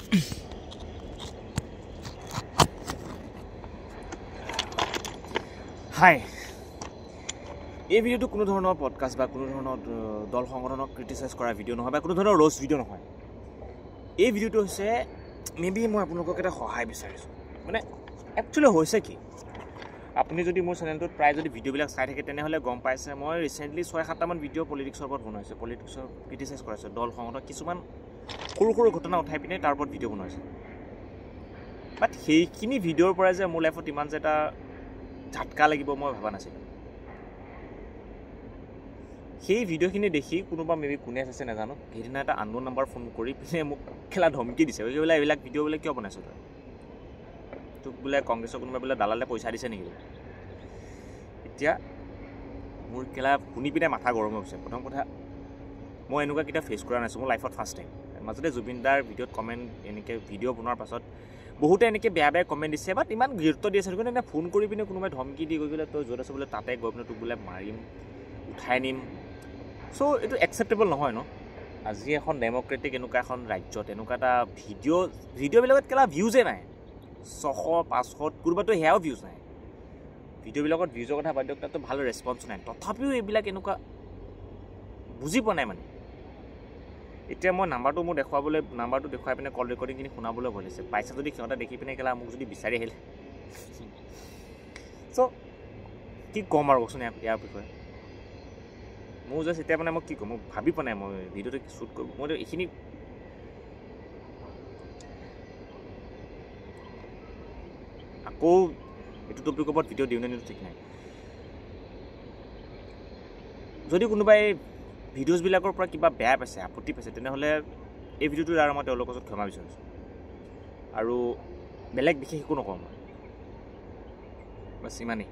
হাই, এই ভিডিওটো কোনো ধৰণৰ পডকাষ্ট বা কোনো ধৰণৰ দল সংগঠনক ক্ৰিটিচাইজ কৰা ভিডিঅ' নহয় বা কোনো ধৰণৰ ৰ'ষ্ট ভিডিঅ' নহয়। এই ভিডিঅ'টো হৈছে মেবি মই আপোনালোকক এটা সহায় বিচাৰিছোঁ। মানে একচুৱেলি হৈছে কি, আপুনি যদি মোৰ চেনেলটোত প্ৰায় যদি ভিডিঅ'বিলাক চাই থাকে তেনেহ'লে গম পাইছে মই ৰিচেণ্টলি 6-7টামান ভিডিঅ' পলিটিক্সৰ ওপৰত বনাইছোঁ, পলিটিক্সৰ ক্ৰিটিচাইজ কৰাইছোঁ, দল সংগঠন কিছুমান সৰু সৰু ঘটনা উঠাই পিনে তাৰ ওপৰত ভিডিঅ' বনাইছোঁ। বাট সেইখিনি ভিডিঅ'ৰ পৰা যে মোৰ লাইফত ইমান যে এটা ঝাটকা লাগিব মই ভবা নাছিলোঁ। সেই ভিডিঅ'খিনি দেখি কোনোবা মেবি কোনে চাইছে নাজানো, সেইদিনা এটা আননোন নাম্বাৰ ফোন কৰি পিনে মোক খেলা ধমকি দিছে, বোলে এইবিলাক ভিডিঅ' বোলে কিয় বনাইছোঁ তই, তোক বোলে কংগ্ৰেছৰ কোনোবা বোলে দালালে পইচা দিছে নেকি। এতিয়া মোৰ খেলা শুনি পিনে মাথা গৰম হৈ গৈছে। প্ৰথম কথা, মই এনেকুৱা কেতিয়াও ফেচ কৰা নাছিলোঁ, মোৰ লাইফত ফাৰ্ষ্ট টাইম। মাজতে জুবিন দাৰ ভিডিঅ'ত কমেণ্ট এনেকৈ ভিডিঅ' বনোৱাৰ পাছত বহুতে এনেকৈ বেয়া বেয়া কমেণ্ট দিছে, বাট ইমান গুৰুত্ব দি আছে কিন্তু ফোন কৰি পিনে কোনোবাই ধমকি দি গৈ বোলে তই য'ত আছ বোলে তাতে গৈ পিনে তোক বোলে মাৰিম, উঠাই নিম। চ' এইটো একচেপ্টেবল নহয় ন। আজি এখন ডেম'ক্ৰেটিক এনেকুৱা এখন ৰাজ্যত এনেকুৱা এটা ভিডিঅ'বিলাকত কেলা ভিউজে নাই, 600-500, কোনোবাতো সেয়াও ভিউজ নাই। ভিডিঅ'বিলাকত ভিউজৰ কথা বাদ দিয়ক, তাততো ভাল ৰেছপঞ্চ নাই, তথাপিও এইবিলাক এনেকুৱা বুজি পোৱা নাই মানে। এতিয়া মই নাম্বাৰটো দেখুৱাই পিনে কল ৰেকৰ্ডিংখিনি শুনাবলৈ ভয় লাগিছে। পাইছা যদি সিহঁতে দেখি পিনে কেলা মোক যদি বিচাৰি আহিলে। চ' কি ক'ম আৰু কচোন ইয়াৰ বিষয়ে। মোৰ জাষ্ট এতিয়া মানে মই কি ক'ম, মই ভাবি পোৱা নাই মই ভিডিঅ'টো শ্বুট কৰোঁ। মইতো এইখিনি আকৌ এইটো টপিকৰ ওপৰত ভিডিঅ' দিওঁ নে নিদিওঁ ঠিক নাই। যদি কোনোবাই ভিডিঅ'জবিলাকৰ পৰা কিবা বেয়া পাইছে, আপত্তি পাইছে, তেনেহ'লে এই ভিডিঅ'টোৰ দ্বাৰা মই তেওঁলোকৰ ওচৰত ক্ষমা বিচাৰিছোঁ। আৰু বেলেগ বিশেষ একো নকওঁ মই, বাছ ইমানেই।